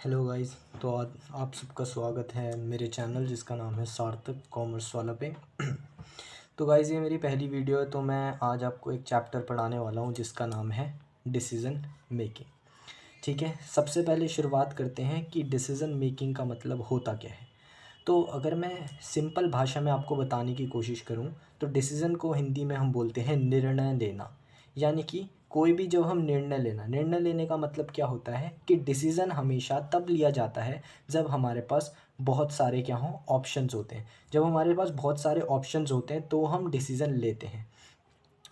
Hello guys. तो आज आप सबका स्वागत है मेरे चैनल जिसका नाम है सार्थक कॉमर्स वाला पे। तो गाइस ये मेरी पहली वीडियो है, तो मैं आज आपको एक चैप्टर पढ़ाने वाला हूँ जिसका नाम है डिसीज़न मेकिंग। ठीक है, सबसे पहले शुरुआत करते हैं कि डिसीज़न मेकिंग का मतलब होता क्या है। तो अगर मैं सिंपल भाषा में आपको बताने की कोशिश करूं तो डिसीज़न को हिंदी में हम बोलते हैं निर्णय लेना। यानी कि कोई भी जब हम निर्णय लेने का मतलब क्या होता है कि डिसीज़न हमेशा तब लिया जाता है जब हमारे पास बहुत सारे क्या हों ऑप्शंस होते हैं। जब हमारे पास बहुत सारे ऑप्शंस होते हैं तो हम डिसीज़न लेते हैं।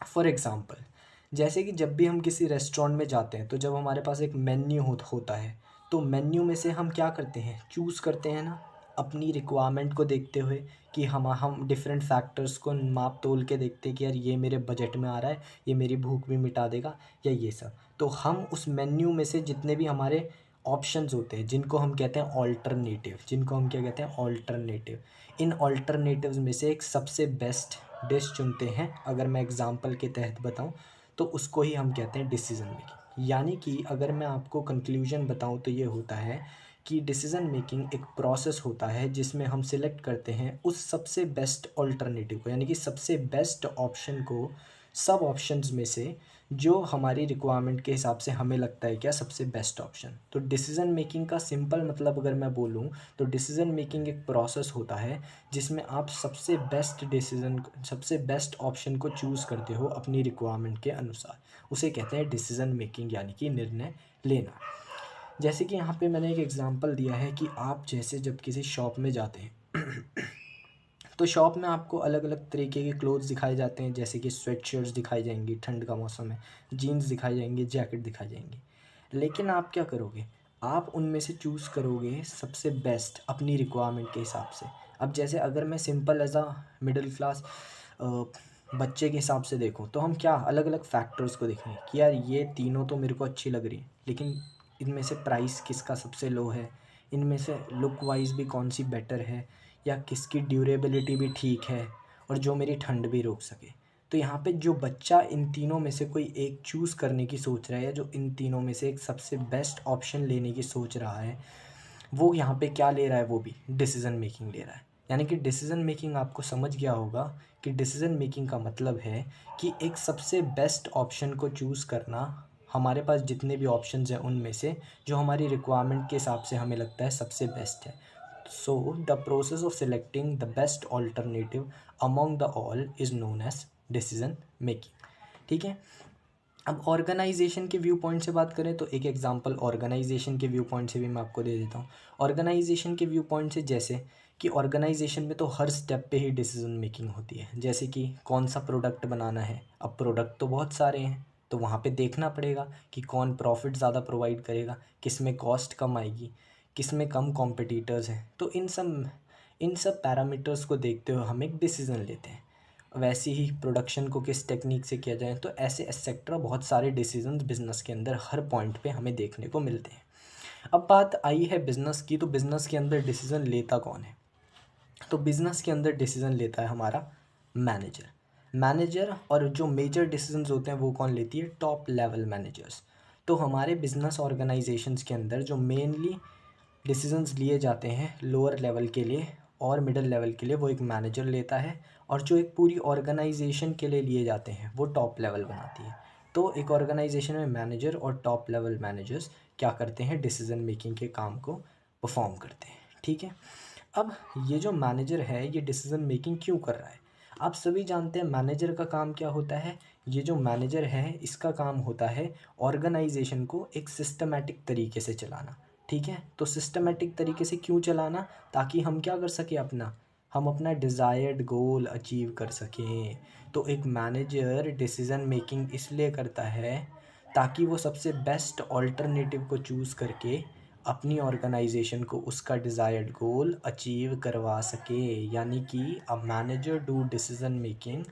फॉर एग्ज़ाम्पल, जैसे कि जब भी हम किसी रेस्टोरेंट में जाते हैं तो जब हमारे पास एक मेन्यू होता है तो मेन्यू में से हम क्या करते हैं, चूज़ करते हैं ना, अपनी रिक्वायरमेंट को देखते हुए कि हम डिफरेंट फैक्टर्स को माप तोल के देखते हैं कि यार ये मेरे बजट में आ रहा है, ये मेरी भूख भी मिटा देगा या ये सब। तो हम उस मेन्यू में से जितने भी हमारे ऑप्शंस होते हैं जिनको हम कहते हैं ऑल्टरनेटिव, जिनको हम क्या कहते हैं ऑल्टरनेटिव, इन ऑल्टरनेटिव्स में से एक सबसे बेस्ट डिश चुनते हैं। अगर मैं एग्जांपल के तहत बताऊं तो उसको ही हम कहते हैं डिसीज़न मेकिंग। यानी कि अगर मैं आपको कंक्लूजन बताऊं तो ये होता है कि डिसीज़न मेकिंग एक प्रोसेस होता है जिसमें हम सिलेक्ट करते हैं उस सबसे बेस्ट ऑल्टरनेटिव को, यानी कि सबसे बेस्ट ऑप्शन को सब ऑप्शंस में से जो हमारी रिक्वायरमेंट के हिसाब से हमें लगता है क्या सबसे बेस्ट ऑप्शन। तो डिसीज़न मेकिंग का सिंपल मतलब अगर मैं बोलूँ तो डिसीज़न मेकिंग एक प्रोसेस होता है जिसमें आप सबसे बेस्ट ऑप्शन को चूज़ करते हो अपनी रिक्वायरमेंट के अनुसार। उसे कहते हैं डिसीज़न मेकिंग, यानी कि निर्णय लेना। जैसे कि यहाँ पे मैंने एक एग्जांपल दिया है कि आप जैसे जब किसी शॉप में जाते हैं तो शॉप में आपको अलग अलग तरीके के क्लोथ्स दिखाए जाते हैं, जैसे कि स्वेट शर्ट्स दिखाई जाएंगी, ठंड का मौसम है, जीन्स दिखाई जाएंगी, जैकेट दिखाई जाएंगी। लेकिन आप क्या करोगे, आप उनमें से चूज़ करोगे सबसे बेस्ट अपनी रिक्वायरमेंट के हिसाब से। अब जैसे अगर मैं simple as a middle class बच्चे के हिसाब से देखूँ तो हम क्या अलग अलग फैक्टर्स को देखेंगे कि यार ये तीनों तो मेरे को अच्छी लग रही है, लेकिन इनमें से प्राइस किसका सबसे लो है, इनमें से लुक वाइज भी कौन सी बेटर है, या किसकी ड्यूरेबिलिटी भी ठीक है और जो मेरी ठंड भी रोक सके। तो यहाँ पे जो बच्चा इन तीनों में से कोई एक चूज़ करने की सोच रहा है या जो इन तीनों में से एक सबसे बेस्ट ऑप्शन लेने की सोच रहा है, वो यहाँ पे क्या ले रहा है, वो भी डिसीज़न मेकिंग ले रहा है। यानी कि डिसीज़न मेकिंग आपको समझ गया होगा कि डिसीज़न मेकिंग का मतलब है कि एक सबसे बेस्ट ऑप्शन को चूज़ करना, हमारे पास जितने भी ऑप्शंस हैं उनमें से जो हमारी रिक्वायरमेंट के हिसाब से हमें लगता है सबसे बेस्ट है। So the process of selecting the best alternative among the all is known as decision making. ठीक है। अब ऑर्गेनाइजेशन के व्यू पॉइंट से बात करें तो एक एग्जांपल ऑर्गेनाइजेशन के व्यू पॉइंट से भी मैं आपको दे देता हूँ। ऑर्गेनाइजेशन के व्यू पॉइंट से जैसे कि ऑर्गेनाइजेशन में तो हर स्टेप पे ही डिसीजन मेकिंग होती है, जैसे कि कौन सा प्रोडक्ट बनाना है। अब प्रोडक्ट तो बहुत सारे हैं तो वहाँ पे देखना पड़ेगा कि कौन प्रॉफिट ज़्यादा प्रोवाइड करेगा, किस में कॉस्ट कम आएगी, किस में कम कॉम्पिटिटर्स हैं। तो इन सब पैरामीटर्स को देखते हुए हम एक डिसीज़न लेते हैं। वैसे ही प्रोडक्शन को किस टेक्निक से किया जाए, तो ऐसे एक्सेट्रा बहुत सारे डिसीजंस बिज़नेस के अंदर हर पॉइंट पे हमें देखने को मिलते हैं। अब बात आई है बिज़नेस की, तो बिज़नेस के अंदर डिसीज़न लेता कौन है। तो बिज़नेस के अंदर डिसीज़न लेता है हमारा मैनेजर। मैनेजर और जो मेजर डिसीजंस होते हैं वो कौन लेती है, टॉप लेवल मैनेजर्स। तो हमारे बिज़नेस ऑर्गेनाइजेशंस के अंदर जो मेनली डिसीजंस लिए जाते हैं लोअर लेवल के लिए और मिडिल लेवल के लिए, वो एक मैनेजर लेता है। और जो एक पूरी ऑर्गेनाइजेशन के लिए लिए जाते हैं वो टॉप लेवल बनाती है। तो एक ऑर्गेनाइजेशन में मैनेजर और टॉप लेवल मैनेजर्स क्या करते हैं, डिसीजन मेकिंग के काम को परफॉर्म करते हैं। ठीक है। अब ये जो मैनेजर है ये डिसीजन मेकिंग क्यों कर रहा है, आप सभी जानते हैं मैनेजर का काम क्या होता है। ये जो मैनेजर है इसका काम होता है ऑर्गेनाइजेशन को एक सिस्टमेटिक तरीके से चलाना। ठीक है। तो सिस्टमेटिक तरीके से क्यों चलाना, ताकि हम क्या कर सकें, हम अपना डिज़ायर्ड गोल अचीव कर सकें। तो एक मैनेजर डिसीज़न मेकिंग इसलिए करता है ताकि वो सबसे बेस्ट ऑल्टरनेटिव को चूज़ करके अपनी ऑर्गेनाइजेशन को उसका डिज़ायर्ड गोल अचीव करवा सके। यानी कि a manager do decision making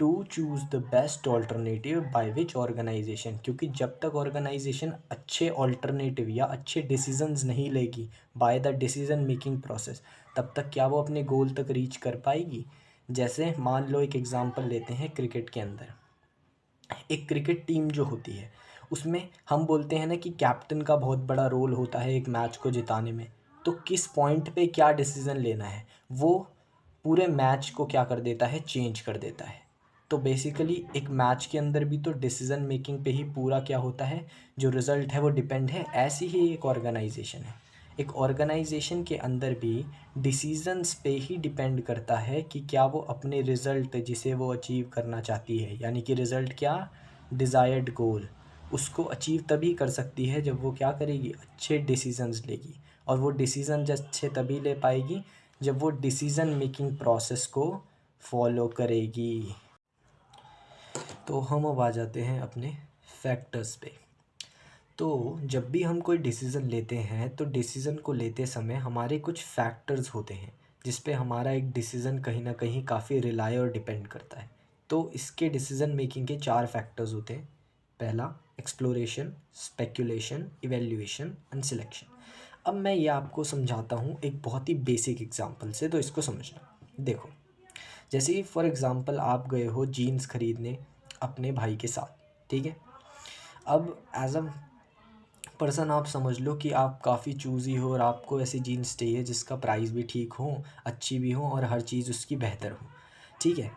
to choose the best alternative by which organisation, क्योंकि जब तक ऑर्गेनाइजेशन अच्छे ऑल्टरनेटिव या अच्छे डिसीजंस नहीं लेगी by the decision making process, तब तक क्या वो अपने गोल तक रीच कर पाएगी। जैसे मान लो एक एग्जांपल लेते हैं क्रिकेट के अंदर, एक क्रिकेट टीम जो होती है उसमें हम बोलते हैं ना कि कैप्टन का बहुत बड़ा रोल होता है एक मैच को जिताने में। तो किस पॉइंट पे क्या डिसीज़न लेना है, वो पूरे मैच को क्या कर देता है, चेंज कर देता है। तो बेसिकली एक मैच के अंदर भी तो डिसीज़न मेकिंग पे ही पूरा क्या होता है, जो रिज़ल्ट है वो डिपेंड है। ऐसी ही एक ऑर्गेनाइजेशन है, एक ऑर्गेनाइजेशन के अंदर भी डिसीजंस पे ही डिपेंड करता है कि क्या वो अपने रिज़ल्ट जिसे वो अचीव करना चाहती है, यानी कि रिज़ल्ट क्या, डिज़ायर्ड गोल, उसको अचीव तभी कर सकती है जब वो क्या करेगी, अच्छे डिसीजंस लेगी। और वो डिसीजन अच्छे तभी ले पाएगी जब वो डिसीजन मेकिंग प्रोसेस को फॉलो करेगी। तो हम अब आ जाते हैं अपने फैक्टर्स पे। तो जब भी हम कोई डिसीज़न लेते हैं तो डिसीज़न को लेते समय हमारे कुछ फैक्टर्स होते हैं जिस पे हमारा एक डिसीज़न कहीं ना कहीं काफ़ी रिलाय और डिपेंड करता है। तो इसके डिसीज़न मेकिंग के 4 फैक्टर्स होते हैं। पहला, exploration, speculation, evaluation and selection. अब मैं ये आपको समझाता हूँ एक बहुत ही बेसिक एग्जांपल से, तो इसको समझना। देखो, जैसे कि फॉर एग्जांपल आप गए हो जीन्स खरीदने अपने भाई के साथ, ठीक है। अब एज अ पर्सन आप समझ लो कि आप काफ़ी चूज़ी हो और आपको ऐसी जीन्स चाहिए जिसका प्राइस भी ठीक हो, अच्छी भी हो और हर चीज़ उसकी बेहतर हो, ठीक है।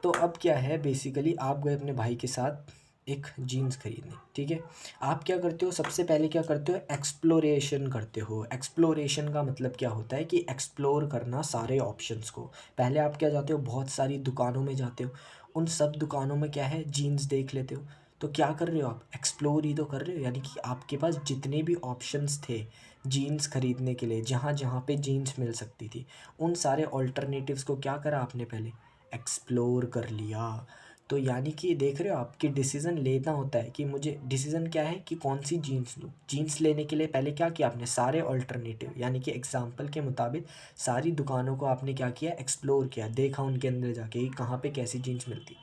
तो अब क्या है, बेसिकली आप गए अपने भाई के साथ एक जीन्स खरीदने, ठीक है। आप क्या करते हो, सबसे पहले क्या करते हो, एक्सप्लोरेशन करते हो। एक्सप्लोरेशन का मतलब क्या होता है कि एक्सप्लोर करना सारे ऑप्शंस को। पहले आप क्या जाते हो, बहुत सारी दुकानों में जाते हो, उन सब दुकानों में क्या है, जीन्स देख लेते हो। तो क्या कर रहे हो आप, एक्सप्लोर ही तो कर रहे हो, यानी कि आपके पास जितने भी ऑप्शंस थे जीन्स खरीदने के लिए, जहाँ जहाँ पे जीन्स मिल सकती थी, उन सारे ऑल्टरनेटिव्स को क्या करा आपने, पहले एक्सप्लोर कर लिया। तो यानी कि देख रहे हो, आपकी डिसीज़न लेना होता है कि मुझे डिसीज़न क्या है कि कौन सी जीन्स लूँ। जीन्स लेने के लिए पहले क्या किया आपने, सारे ऑल्टरनेटिव यानी कि एग्जाम्पल के मुताबिक सारी दुकानों को आपने क्या किया, एक्सप्लोर किया, देखा उनके अंदर जाके कि कहाँ पे कैसी जीन्स मिलती।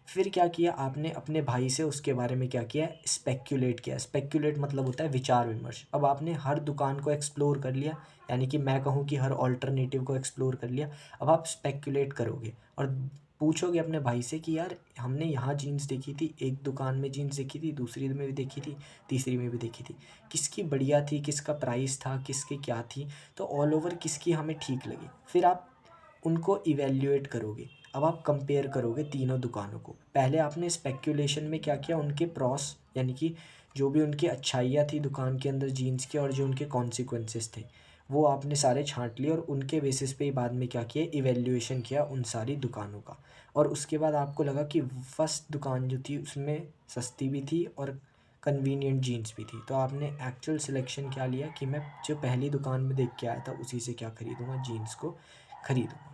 फिर क्या किया आपने, अपने भाई से उसके बारे में क्या किया, स्पेक्यूलेट किया। स्पेक्यूलेट मतलब होता है विचार विमर्श। अब आपने हर दुकान को एक्सप्लोर कर लिया, यानी कि मैं कहूँ कि हर ऑल्टरनेटिव को एक्सप्लोर कर लिया। अब आप स्पेक्यूलेट करोगे और पूछोगे अपने भाई से कि यार हमने यहाँ जीन्स देखी थी, एक दुकान में जीन्स देखी थी, दूसरी में भी देखी थी, तीसरी में भी देखी थी, किसकी बढ़िया थी, किसका प्राइस था, किसकी क्या थी, तो ऑल ओवर किसकी हमें ठीक लगी। फिर आप उनको इवैल्यूएट करोगे। अब आप कंपेयर करोगे तीनों दुकानों को। पहले आपने स्पेक्यूलेशन में क्या किया, उनके प्रॉस यानी कि जो भी उनकी अच्छाइयाँ थी दुकान के अंदर जीन्स के और जो उनके कॉन्सिक्वेंसेस थे, वो आपने सारे छाँट लिए और उनके बेसिस पे ही बाद में क्या किया, इवैल्यूएशन किया उन सारी दुकानों का। और उसके बाद आपको लगा कि फर्स्ट दुकान जो थी उसमें सस्ती भी थी और कन्वीनियंट जीन्स भी थी। तो आपने एक्चुअल सिलेक्शन क्या लिया कि मैं जो पहली दुकान में देख के आया था उसी से क्या खरीदूँगा, जीन्स को खरीदूँगा।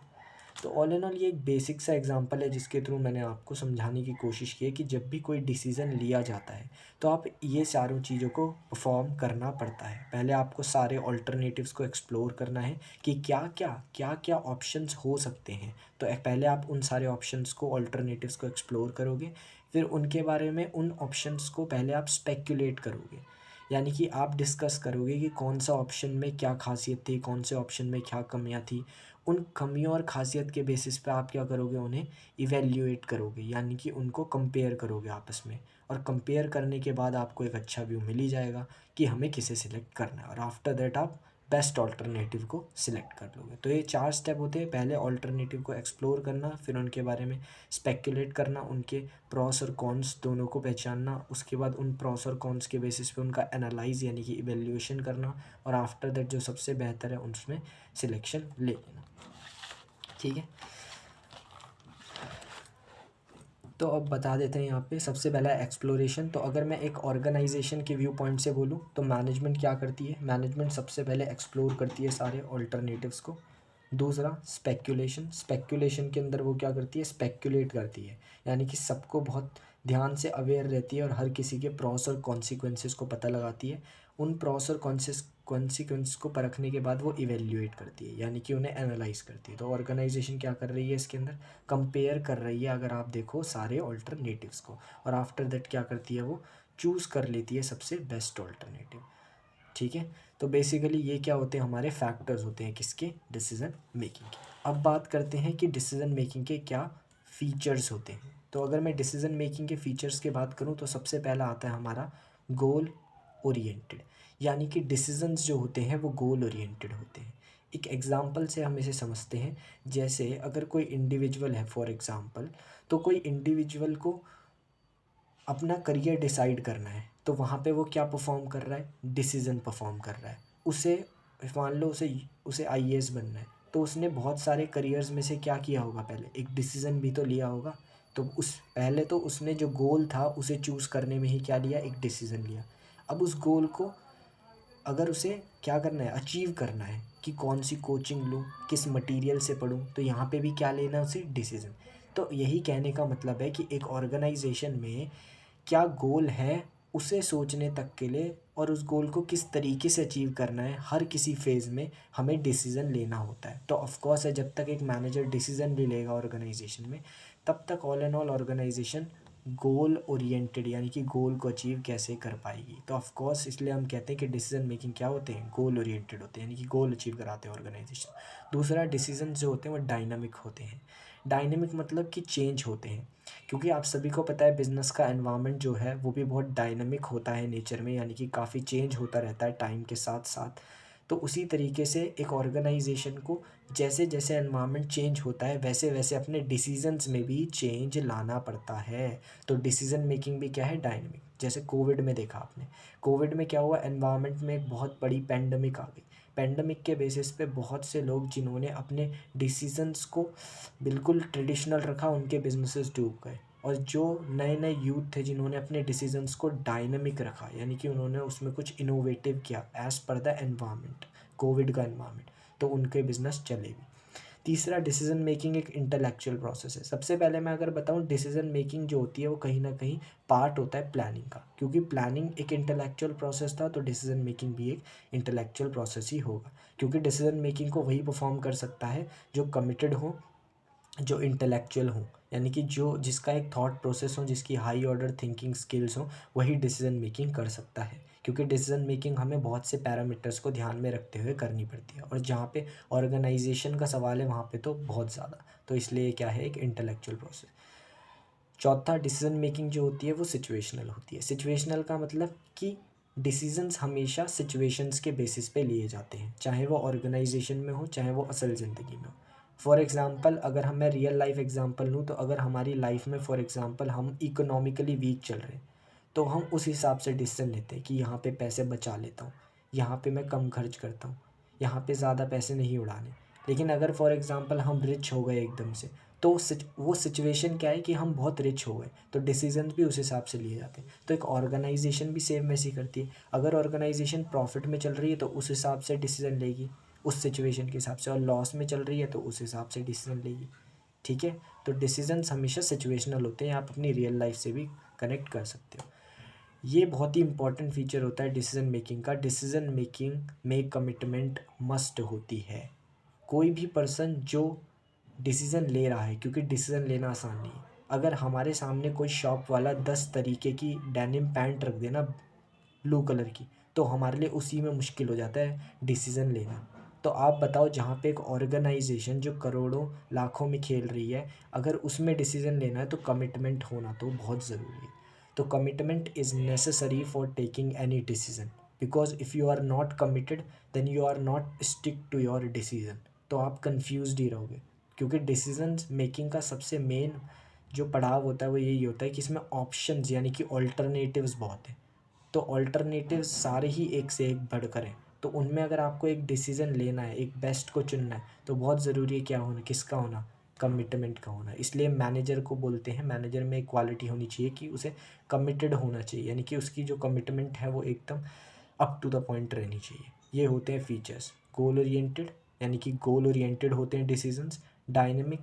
तो ऑल इन ऑल ये एक बेसिक सा एग्जांपल है जिसके थ्रू मैंने आपको समझाने की कोशिश की है कि जब भी कोई डिसीज़न लिया जाता है तो आप ये चारों चीज़ों को परफॉर्म करना पड़ता है। पहले आपको सारे ऑल्टरनेटिव्स को एक्सप्लोर करना है कि क्या क्या ऑप्शंस हो सकते हैं। तो पहले आप उन सारे ऑप्शंस को, ऑल्टरनेटिव्स को एक्सप्लोर करोगे, फिर उनके बारे में उन ऑप्शंस को पहले आप स्पेक्यूलेट करोगे, यानी कि आप डिस्कस करोगे कि कौन सा ऑप्शन में क्या खासियत थी, कौन से ऑप्शन में क्या कमियां थी। उन कमियों और खासियत के बेसिस पे आप क्या करोगे, उन्हें इवैल्यूएट करोगे, यानी कि उनको कंपेयर करोगे आपस में। और कंपेयर करने के बाद आपको एक अच्छा व्यू मिल ही जाएगा कि हमें किसे सिलेक्ट करना है, और आफ्टर दैट आप बेस्ट ऑल्टरनेटिव को सिलेक्ट कर लोगे। तो ये 4 स्टेप होते हैं, पहले ऑल्टरनेटिव को एक्सप्लोर करना, फिर उनके बारे में स्पेक्यूलेट करना, उनके प्रॉस और कॉन्स दोनों को पहचानना, उसके बाद उन प्रॉस और कॉन्स के बेसिस पे उनका एनालाइज यानी कि इवैल्यूएशन करना, और आफ्टर दैट जो सबसे बेहतर है उसमें सिलेक्शन ले लेना, ठीक है। तो अब बता देते हैं यहाँ पे, सबसे पहला एक्सप्लोरेशन। तो अगर मैं एक ऑर्गेनाइजेशन के व्यू पॉइंट से बोलूँ तो मैनेजमेंट क्या करती है, मैनेजमेंट सबसे पहले एक्सप्लोर करती है सारे ऑल्टरनेटिव्स को। दूसरा स्पेक्यूलेशन, स्पेक्यूलेशन के अंदर वो क्या करती है, स्पेक्यूलेट करती है, यानी कि सबको बहुत ध्यान से अवेयर रहती है और हर किसी के प्रॉस और कॉन्सिक्वेंसेस को पता लगाती है। उन प्रॉस और कॉन्सिक्वेंस को परखने के बाद वो इवेल्युएट करती है, यानी कि उन्हें एनालाइज करती है। तो ऑर्गेनाइजेशन क्या कर रही है इसके अंदर, कंपेयर कर रही है, अगर आप देखो सारे ऑल्टरनेटिव्स को, और आफ्टर दैट क्या करती है, वो चूज़ कर लेती है सबसे बेस्ट ऑल्टरनेटिव, ठीक है। तो बेसिकली ये क्या होते हैं, हमारे फैक्टर्स होते हैं किसके, डिसीजन मेकिंग के। अब बात करते हैं कि डिसीजन मेकिंग के क्या फीचर्स होते हैं। तो अगर मैं डिसीजन मेकिंग के फीचर्स की बात करूँ तो सबसे पहला आता है हमारा गोल ओरिएंटेड, यानी कि डिसीजंस जो होते हैं वो गोल ओरिएंटेड होते हैं। एक एग्जांपल से हम इसे समझते हैं। जैसे अगर कोई इंडिविजुअल है फॉर एग्जांपल, तो कोई इंडिविजुअल को अपना करियर डिसाइड करना है, तो वहाँ पे वो क्या परफॉर्म कर रहा है, डिसीज़न परफॉर्म कर रहा है। उसे मान लो उसे उसे आईएएस बनना है, तो उसने बहुत सारे करियर्स में से क्या किया होगा, पहले एक डिसीज़न भी तो लिया होगा। तो उस पहले तो उसने जो गोल था उसे चूज़ करने में ही क्या लिया, एक डिसीज़न लिया। अब उस गोल को अगर उसे क्या करना है, अचीव करना है कि कौन सी कोचिंग लूँ, किस मटेरियल से पढूँ, तो यहाँ पे भी क्या लेना है उसे, डिसीज़न। तो यही कहने का मतलब है कि एक ऑर्गेनाइजेशन में क्या गोल है उसे सोचने तक के लिए, और उस गोल को किस तरीके से अचीव करना है, हर किसी फेज़ में हमें डिसीज़न लेना होता है। तो ऑफ कोर्स है, जब तक एक मैनेजर डिसीज़न भी लेगा ऑर्गेनाइजेशन में, तब तक all and all organisation goal oriented यानी कि गोल को अचीव कैसे कर पाएगी। तो ऑफ कोर्स इसलिए हम कहते हैं कि डिसीजन मेकिंग क्या होते हैं, गोल ओरिएंटेड होते हैं, यानी कि गोल अचीव कराते हैं ऑर्गेनाइजेशन। दूसरा, डिसीजन जो होते हैं वो डायनामिक होते हैं। डायनामिक मतलब कि चेंज होते हैं, क्योंकि आप सभी को पता है बिज़नेस का एनवायरनमेंट जो है वो भी बहुत डायनामिक होता है नेचर में, यानी कि काफ़ी चेंज होता रहता है टाइम के साथ साथ। तो उसी तरीके से एक ऑर्गेनाइजेशन को जैसे जैसे एनवायरनमेंट चेंज होता है वैसे वैसे अपने डिसीजंस में भी चेंज लाना पड़ता है। तो डिसीजन मेकिंग भी क्या है, डायनामिक। जैसे कोविड में देखा आपने, कोविड में क्या हुआ, एनवायरनमेंट में एक बहुत बड़ी पैंडमिक आ गई। पैंडमिक के बेसिस पे बहुत से लोग जिन्होंने अपने डिसीजंस को बिल्कुल ट्रेडिशनल रखा, उनके बिजनेसेस डूब गए। और जो नए नए यूथ थे जिन्होंने अपने डिसीजंस को डायनामिक रखा, यानी कि उन्होंने उसमें कुछ इनोवेटिव किया as per the environment, Covid का एनवायरनमेंट, तो उनके बिजनेस चले भी। तीसरा, डिसीजन मेकिंग एक इंटेलेक्चुअल प्रोसेस है। सबसे पहले मैं अगर बताऊं, डिसीजन मेकिंग जो होती है वो कहीं ना कहीं पार्ट होता है प्लानिंग का, क्योंकि प्लानिंग एक इंटेलेक्चुअल प्रोसेस था, तो डिसीजन मेकिंग भी एक इंटेलेक्चुअल प्रोसेस ही होगा। क्योंकि डिसीजन मेकिंग को वही परफॉर्म कर सकता है जो कमिटेड हो, जो इंटेलेक्चुअल हो, यानी कि जो जिसका एक थॉट प्रोसेस हो, जिसकी हाई ऑर्डर थिंकिंग स्किल्स हो, वही डिसीजन मेकिंग कर सकता है। क्योंकि डिसीजन मेकिंग हमें बहुत से पैरामीटर्स को ध्यान में रखते हुए करनी पड़ती है, और जहाँ पे ऑर्गेनाइजेशन का सवाल है वहाँ पे तो बहुत ज़्यादा, तो इसलिए क्या है, एक इंटेलेक्चुअल प्रोसेस। चौथा, डिसीजन मेकिंग जो होती है वो सिचुएशनल होती है। सिचुएशनल का मतलब कि डिसीजंस हमेशा सिचुएशंस के बेसिस पे लिए जाते हैं, चाहे वो ऑर्गेनाइजेशन में हो चाहे वो असल ज़िंदगी में हो। फॉर एग्ज़ाम्पल अगर मैं रियल लाइफ एग्ज़ाम्पल लूँ, तो अगर हमारी लाइफ में फॉर एग्ज़ाम्पल हम इकोनॉमिकली वीक चल रहे हैं, तो हम उस हिसाब से डिसीजन लेते हैं कि यहाँ पे पैसे बचा लेता हूँ, यहाँ पे मैं कम खर्च करता हूँ, यहाँ पे ज़्यादा पैसे नहीं उड़ाने। लेकिन अगर फॉर एग्ज़ाम्पल हम रिच हो गए एकदम से, तो वो सिचुएशन क्या है कि हम बहुत रिच हो गए, तो डिसीजन भी उस हिसाब से लिए जाते हैं। तो एक ऑर्गेनाइजेशन भी सेम वैसी करती है। अगर ऑर्गेनाइजेशन प्रॉफिट में चल रही है तो उस हिसाब से डिसीजन लेगी, उस सिचुएशन के हिसाब से, और लॉस में चल रही है तो उस हिसाब से डिसीजन लेगी। ठीक है, तो डिसीजंस हमेशा सिचुएशनल होते हैं, आप अपनी रियल लाइफ से भी कनेक्ट कर सकते हो। ये बहुत ही इंपॉर्टेंट फीचर होता है डिसीजन मेकिंग का। डिसीजन मेकिंग में कमिटमेंट मस्ट होती है। कोई भी पर्सन जो डिसीज़न ले रहा है, क्योंकि डिसीज़न लेना आसान नहीं है। अगर हमारे सामने कोई शॉप वाला 10 तरीके की डेनिम पैंट रख देना ब्लू कलर की, तो हमारे लिए उसी में मुश्किल हो जाता है डिसीज़न लेना। तो आप बताओ, जहाँ पे एक ऑर्गेनाइजेशन जो करोड़ों लाखों में खेल रही है, अगर उसमें डिसीज़न लेना है तो कमिटमेंट होना तो बहुत ज़रूरी है। तो commitment is necessary for taking any decision, because if you are not committed then you are not stick to your decision. तो आप कंफ्यूज्ड ही रहोगे, क्योंकि डिसीजन मेकिंग का सबसे मेन जो पड़ाव होता है वो यही होता है कि इसमें ऑप्शंस यानी कि ऑल्टरनेटिव्स बहुत हैं। तो ऑल्टरनेटिव सारे ही एक से एक बढ़कर हैं, तो उनमें अगर आपको एक डिसीज़न लेना है, एक बेस्ट को चुनना है, तो बहुत ज़रूरी है क्या होना, किसका होना, कमिटमेंट का होना। इसलिए मैनेजर को बोलते हैं, मैनेजर में एक क्वालिटी होनी चाहिए कि उसे कमिटेड होना चाहिए, यानी कि उसकी जो कमिटमेंट है वो एकदम अप टू द पॉइंट रहनी चाहिए। ये होते हैं फीचर्स। गोल ओरिएंटेड, यानी कि गोल ओरिएंटेड होते हैं डिसीजंस। डायनेमिक,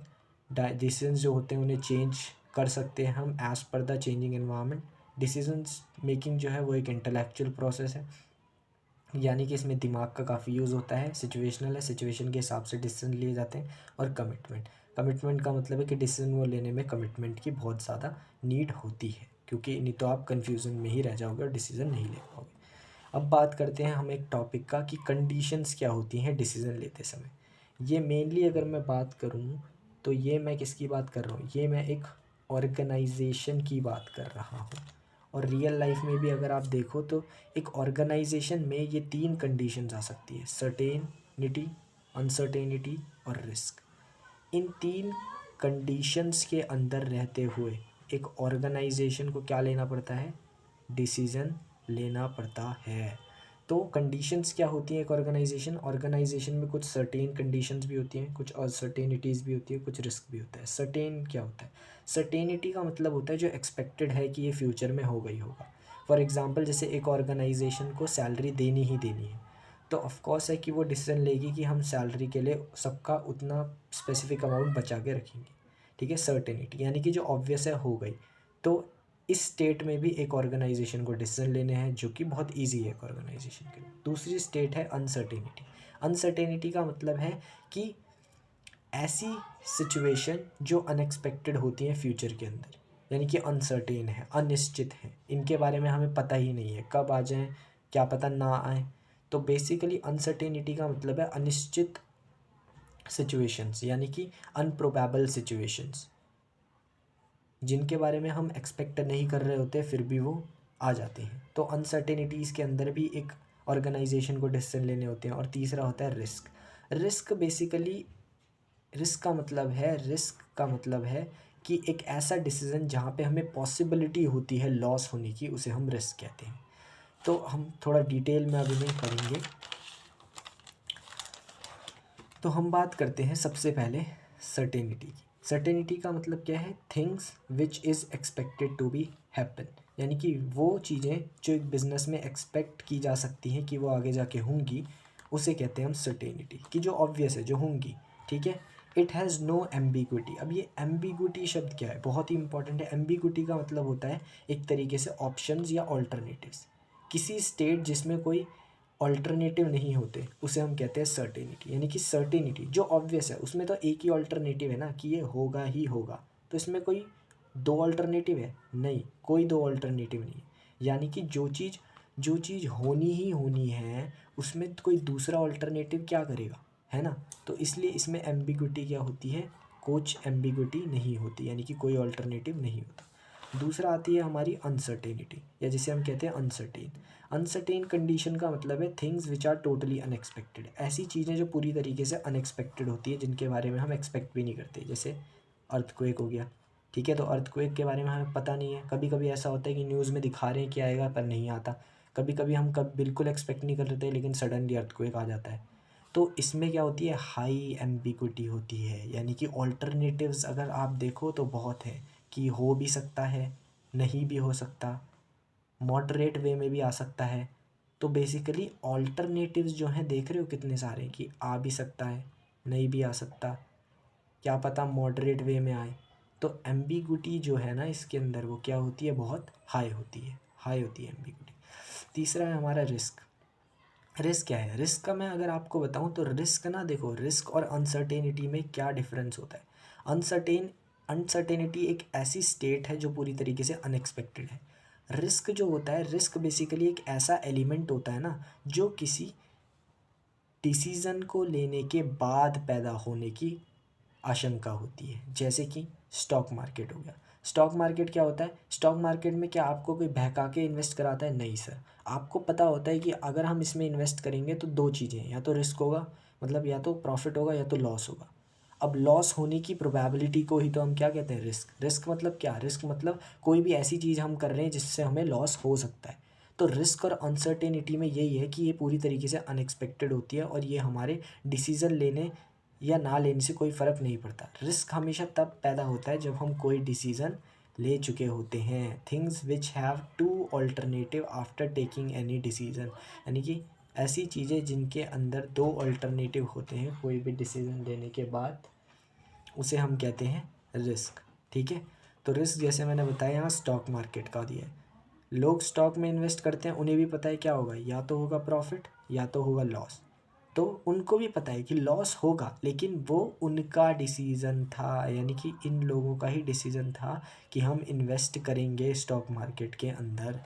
डिसीजंस जो होते हैं उन्हें चेंज कर सकते हैं हम as per the changing environment. Decisions making जो है वो एक इंटेलेक्चुअल प्रोसेस है, यानी कि इसमें दिमाग का काफ़ी यूज़ होता है। सिचुएशनल है, सिचुएशन के हिसाब से डिसीजन लिए जाते हैं। और कमिटमेंट, कमिटमेंट का मतलब है कि डिसीजन वो लेने में कमिटमेंट की बहुत ज़्यादा नीड होती है, क्योंकि नहीं तो आप कन्फ्यूज़न में ही रह जाओगे और डिसीजन नहीं ले पाओगे। अब बात करते हैं हम एक टॉपिक का कि कंडीशंस क्या होती हैं डिसीजन लेते समय। ये मेनली अगर मैं बात करूँ, तो ये मैं किसकी बात कर रहा हूँ, ये मैं एक ऑर्गेनाइजेशन की बात कर रहा हूँ। और रियल लाइफ में भी अगर आप देखो तो एक ऑर्गेनाइजेशन में ये 3 कंडीशंस आ सकती है, सर्टेनिटी, अनसर्टेनिटी और रिस्क। इन 3 कंडीशंस के अंदर रहते हुए एक ऑर्गेनाइजेशन को क्या लेना पड़ता है, डिसीज़न लेना पड़ता है। तो कंडीशंस क्या होती हैं एक ऑर्गेनाइजेशन में कुछ सर्टेन कंडीशंस भी होती हैं, कुछ अनसर्टेनिटीज़ भी होती है, कुछ रिस्क भी होता है। सर्टेन क्या होता है, सर्टेनिटी का मतलब होता है जो एक्सपेक्टेड है कि ये फ्यूचर में होगा ही होगा। फॉर एग्जांपल जैसे एक ऑर्गेनाइजेशन को सैलरी देनी ही देनी है, तो ऑफ कोर्स है कि वो डिसीजन लेगी कि हम सैलरी के लिए सबका उतना स्पेसिफिक अमाउंट बचा के रखेंगे, ठीक है, सर्टेनिटी यानी कि जो ऑब्वियस है हो गई। तो इस स्टेट में भी एक ऑर्गेनाइजेशन को डिसीजन लेने हैं जो कि बहुत इजी है एक ऑर्गेनाइजेशन के लिए। दूसरी स्टेट है अनसर्टेनिटी। अनसर्टेनिटी का मतलब है कि ऐसी सिचुएशन जो अनएक्सपेक्टेड होती हैं फ्यूचर के अंदर, यानी कि अनसर्टेन है, अनिश्चित है, इनके बारे में हमें पता ही नहीं है कब आ जाएं, क्या पता ना आए। तो बेसिकली अनसर्टेनिटी का मतलब है अनिश्चित सिचुएशंस, यानी कि अनप्रोबेबल सिचुएशंस, जिनके बारे में हम एक्सपेक्ट नहीं कर रहे होते फिर भी वो आ जाते हैं। तो अनसर्टेनिटीज़ के अंदर भी एक ऑर्गेनाइजेशन को डिसीजन लेने होते हैं। और तीसरा होता है रिस्क। रिस्क बेसिकली रिस्क का मतलब है कि एक ऐसा डिसीज़न जहाँ पे हमें पॉसिबिलिटी होती है लॉस होने की, उसे हम रिस्क कहते हैं। तो हम थोड़ा डिटेल में अभी नहीं पढ़ेंगे। तो हम बात करते हैं सबसे पहले सर्टेनिटी की। सर्टेनिटी का मतलब क्या है, things which is expected to be happen, यानी कि वो चीज़ें जो एक बिज़नेस में एक्सपेक्ट की जा सकती हैं कि वो आगे जाके होंगी, उसे कहते हैं हम सर्टेनिटी, कि जो ऑब्वियस है, जो होंगी, ठीक है। It has no ambiguity. अब ये एम्बिग्विटी शब्द क्या है, बहुत ही इंपॉर्टेंट है। एम्बिग्विटी का मतलब होता है एक तरीके से ऑप्शंस या ऑल्टरनेटिव्स। किसी स्टेट जिसमें कोई ऑल्टरनेटिव नहीं होते उसे हम कहते हैं सर्टेनिटी, यानी कि सर्टेनिटी जो ऑब्वियस है, उसमें तो एक ही ऑल्टरनेटिव है ना कि ये होगा ही होगा। तो इसमें कोई दो ऑल्टरनेटिव है नहीं, कोई दो ऑल्टरनेटिव नहीं है। यानी कि जो चीज़ होनी ही होनी है उसमें कोई दूसरा ऑल्टरनेटिव क्या करेगा, है ना। तो इसलिए इसमें एम्बिग्विटी क्या होती है, कुछ एम्बिग्विटी नहीं होती, यानी कि कोई ऑल्टरनेटिव नहीं होता। दूसरा आती है हमारी अनसर्टेनिटी, या जिसे हम कहते हैं अनसर्टेन। अनसर्टेन कंडीशन का मतलब है things which are totally unexpected. ऐसी चीज़ें जो पूरी तरीके से अनएक्सपेक्टेड होती है, जिनके बारे में हम एक्सपेक्ट भी नहीं करते, जैसे अर्थक्वेक हो गया, ठीक है। तो अर्थक्वेक के बारे में हमें पता नहीं है। कभी कभी ऐसा होता है कि न्यूज़ में दिखा रहे हैं कि आएगा पर नहीं आता। कभी कभी हम बिल्कुल एक्सपेक्ट नहीं कर रहे थे लेकिन सडनली अर्थक्वेक आ जाता है। तो इसमें क्या होती है, हाई एम्बिग्विटी होती है, यानी कि ऑल्टरनेटिव्स अगर आप देखो तो बहुत है, कि हो भी सकता है, नहीं भी हो सकता, मॉडरेट वे में भी आ सकता है। तो बेसिकली ऑल्टरनेटिव्स जो हैं देख रहे हो कितने सारे हैं, कि आ भी सकता है, नहीं भी आ सकता, क्या पता मॉडरेट वे में आए। तो एम्बिग्विटी जो है ना इसके अंदर वो क्या होती है, बहुत हाई होती है, हाई होती है एम्बिग्विटी। तीसरा है हमारा रिस्क। रिस्क क्या है, रिस्क का मैं अगर आपको बताऊं तो रिस्क ना, देखो रिस्क और अनसर्टेनिटी में क्या डिफरेंस होता है। अनसर्टेनिटी एक ऐसी स्टेट है जो पूरी तरीके से अनएक्सपेक्टेड है। रिस्क जो होता है, रिस्क बेसिकली एक ऐसा एलिमेंट होता है ना जो किसी डिसीज़न को लेने के बाद पैदा होने की आशंका होती है। जैसे कि स्टॉक मार्केट हो गया। स्टॉक मार्केट क्या होता है, स्टॉक मार्केट में क्या आपको कोई बहका के इन्वेस्ट कराता है, नहीं सर। आपको पता होता है कि अगर हम इसमें इन्वेस्ट करेंगे तो दो चीज़ें हैं, या तो रिस्क होगा, मतलब या तो प्रॉफिट होगा या तो लॉस होगा। अब लॉस होने की प्रोबेबिलिटी को ही तो हम क्या कहते हैं, रिस्क। रिस्क मतलब क्या, रिस्क मतलब कोई भी ऐसी चीज़ हम कर रहे हैं जिससे हमें लॉस हो सकता है। तो रिस्क और अनसर्टेनिटी में यही है कि ये पूरी तरीके से अनएक्सपेक्टेड होती है और ये हमारे डिसीज़न लेने या ना लेने से कोई फ़र्क नहीं पड़ता। रिस्क हमेशा तब पैदा होता है जब हम कोई डिसीज़न ले चुके होते हैं। Things which have two alternative after taking any decision, यानी कि ऐसी चीज़ें जिनके अंदर दो ऑल्टरनेटिव होते हैं कोई भी डिसीज़न लेने के बाद, उसे हम कहते हैं रिस्क, ठीक है। तो रिस्क जैसे मैंने बताया यहाँ स्टॉक मार्केट का दिया है। लोग स्टॉक में इन्वेस्ट करते हैं, उन्हें भी पता है क्या होगा, या तो होगा प्रॉफिट या तो होगा लॉस। तो उनको भी पता है कि लॉस होगा, लेकिन वो उनका डिसीज़न था, यानी कि इन लोगों का ही डिसीज़न था कि हम इन्वेस्ट करेंगे स्टॉक मार्केट के अंदर।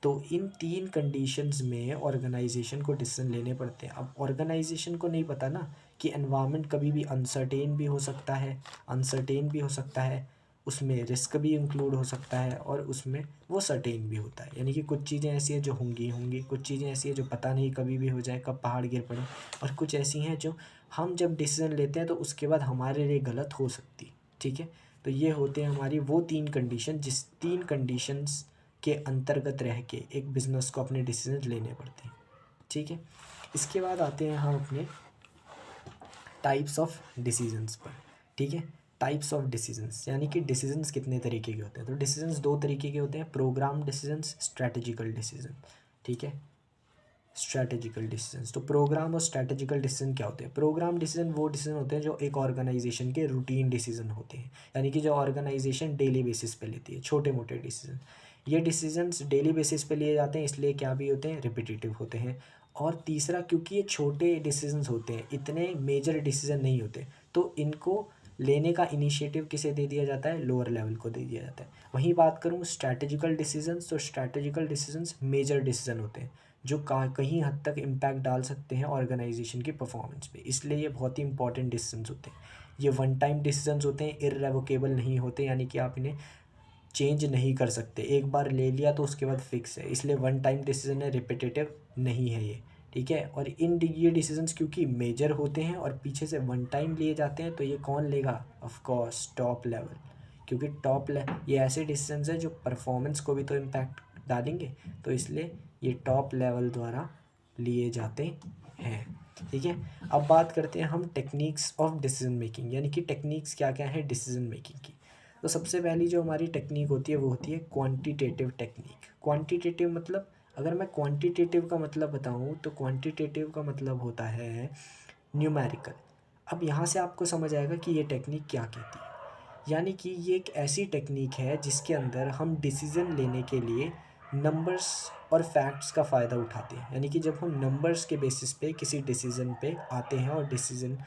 तो इन 3 कंडीशंस में ऑर्गेनाइजेशन को डिसीजन लेने पड़ते हैं। अब ऑर्गेनाइजेशन को नहीं पता ना कि एनवायरनमेंट कभी भी अनसर्टेन भी हो सकता है, अनसर्टेन भी हो सकता है, उसमें रिस्क भी इंक्लूड हो सकता है और उसमें वो सर्टेन भी होता है। यानी कि कुछ चीज़ें ऐसी हैं जो होंगी, कुछ चीज़ें ऐसी हैं जो पता नहीं कभी भी हो जाए, कब पहाड़ गिर पड़े, और कुछ ऐसी हैं जो हम जब डिसीज़न लेते हैं तो उसके बाद हमारे लिए गलत हो सकती। ठीक है, तो ये होते हैं हमारी वो 3 कंडीशन, जिस 3 कंडीशंस के अंतर्गत रह के एक बिज़नेस को अपने डिसीजन लेने पड़ते हैं। ठीक है, इसके बाद आते हैं हम अपने टाइप्स ऑफ डिसीजंस पर। ठीक है, टाइप्स ऑफ डिसीजंस यानी कि डिसीजंस कितने तरीके के होते हैं। तो डिसीजंस 2 तरीके के होते हैं, प्रोग्राम डिसीजंस, स्ट्रैटेजिकल डिसीजन। ठीक है, स्ट्रैटेजिकल डिसीजंस। तो प्रोग्राम और स्ट्रैटेजिकल डिसीजन क्या होते हैं। प्रोग्राम डिसीजन वो डिसीजन होते हैं जो एक ऑर्गेनाइजेशन के रूटीन डिसीजन होते हैं, यानी कि जो ऑर्गेनाइजेशन डेली बेसिस पे लेती है, छोटे मोटे डिसीजन। ये डिसीजंस डेली बेसिस पे लिए जाते हैं, इसलिए क्या भी होते हैं, रिपीटेटिव होते हैं। और तीसरा, क्योंकि ये छोटे डिसीजंस होते हैं, इतने मेजर डिसीजन नहीं होते, तो इनको लेने का इनिशिएटिव किसे दे दिया जाता है, लोअर लेवल को दे दिया जाता है। वहीं बात करूँ स्ट्रैटेजिकल डिसीजंस, तो स्ट्रैटेजिकल डिसीजंस मेजर डिसीजन होते हैं जो कहीं हद तक इम्पैक्ट डाल सकते हैं ऑर्गेनाइजेशन की परफॉर्मेंस पे, इसलिए ये बहुत ही इंपॉर्टेंट डिसीजंस होते हैं। ये वन टाइम डिसीजंस होते हैं, इर्रेवोकेबल नहीं होते, यानी कि आप इन्हें चेंज नहीं कर सकते, एक बार ले लिया तो उसके बाद फिक्स है, इसलिए वन टाइम डिसीजन है, रिपीटेटिव नहीं है ये। ठीक है, और ये डिसीजंस क्योंकि मेजर होते हैं और पीछे से वन टाइम लिए जाते हैं, तो ये कौन लेगा, ऑफ कोर्स टॉप लेवल, क्योंकि ये ऐसे डिसीजंस हैं जो परफॉर्मेंस को भी तो इम्पैक्ट डालेंगे, तो इसलिए ये टॉप लेवल द्वारा लिए जाते हैं। ठीक है, अब बात करते हैं हम टेक्निक्स ऑफ डिसीजन मेकिंग, यानी कि टेक्निक्स क्या क्या है डिसीजन मेकिंग की। तो सबसे पहली जो हमारी टेक्निक होती है वो होती है क्वांटिटेटिव टेक्निक। क्वांटिटेटिव मतलब, अगर मैं क्वांटिटेटिव का मतलब बताऊं तो क्वांटिटेटिव का मतलब होता है न्यूमेरिकल। अब यहाँ से आपको समझ आएगा कि ये टेक्निक क्या कहती है। यानी कि ये एक ऐसी टेक्निक है जिसके अंदर हम डिसीज़न लेने के लिए नंबर्स और फैक्ट्स का फ़ायदा उठाते हैं, यानी कि जब हम नंबर्स के बेसिस पे किसी डिसीज़न पे आते हैं और डिसीज़न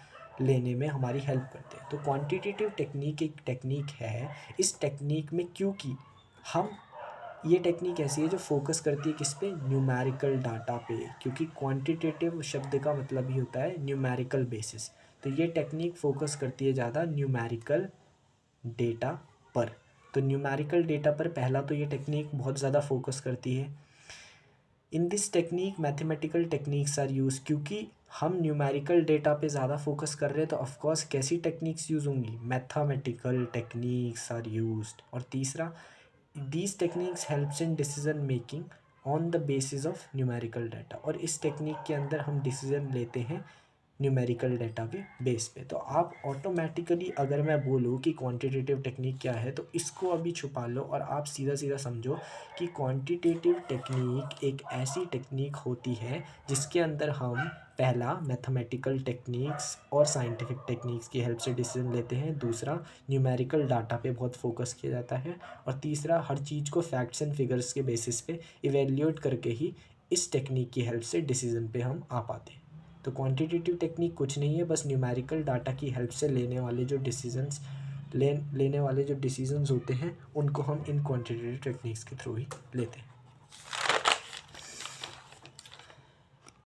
लेने में हमारी हेल्प करते हैं। तो क्वांटिटेटिव टेक्निक एक टेक्निक है। इस टेक्निक में क्योंकि हम ये टेक्निक ऐसी है जो फोकस करती है किस पे, न्यूमेरिकल डाटा पे, क्योंकि क्वांटिटेटिव शब्द का मतलब ही होता है न्यूमेरिकल बेसिस। तो ये टेक्निक फोकस करती है ज़्यादा न्यूमेरिकल डेटा पर। तो न्यूमेरिकल डेटा पर पहला तो ये टेक्निक बहुत ज़्यादा फोकस करती है। In this technique mathematical techniques are use, क्योंकि हम न्यूमेरिकल डेटा पे ज़्यादा फोकस कर रहे हैं तो ऑफकोर्स कैसी टेक्निक्स यूज़ होंगी, मैथमेटिकल टेक्निक्स आर यूज्ड। और तीसरा, these techniques helps in decision making on the basis of numerical data. और इस टेक्निक के अंदर हम डिसीजन लेते हैं न्यूमेरिकल डाटा के बेस पे। तो आप ऑटोमेटिकली, अगर मैं बोलूँ कि क्वांटिटेटिव टेक्निक क्या है, तो इसको अभी छुपा लो और आप सीधा सीधा समझो कि क्वांटिटेटिव टेक्निक एक ऐसी टेक्निक होती है जिसके अंदर हम पहला मैथमेटिकल टेक्निक्स और साइंटिफिक टेक्निक्स की हेल्प से डिसीजन लेते हैं, दूसरा न्यूमेरिकल डाटा पे बहुत फोकस किया जाता है, और तीसरा हर चीज़ को फैक्ट्स एंड फिगर्स के बेसिस पे इवेल्यूएट करके ही इस टेक्निक की हेल्प से डिसीजन पे हम आ पाते हैं। तो क्वांटिटेटिव टेक्निक कुछ नहीं है, बस न्यूमेरिकल डाटा की हेल्प से लेने वाले जो डिसीजंस होते हैं उनको हम इन क्वांटिटेटिव टेक्निक्स के थ्रू ही लेते हैं।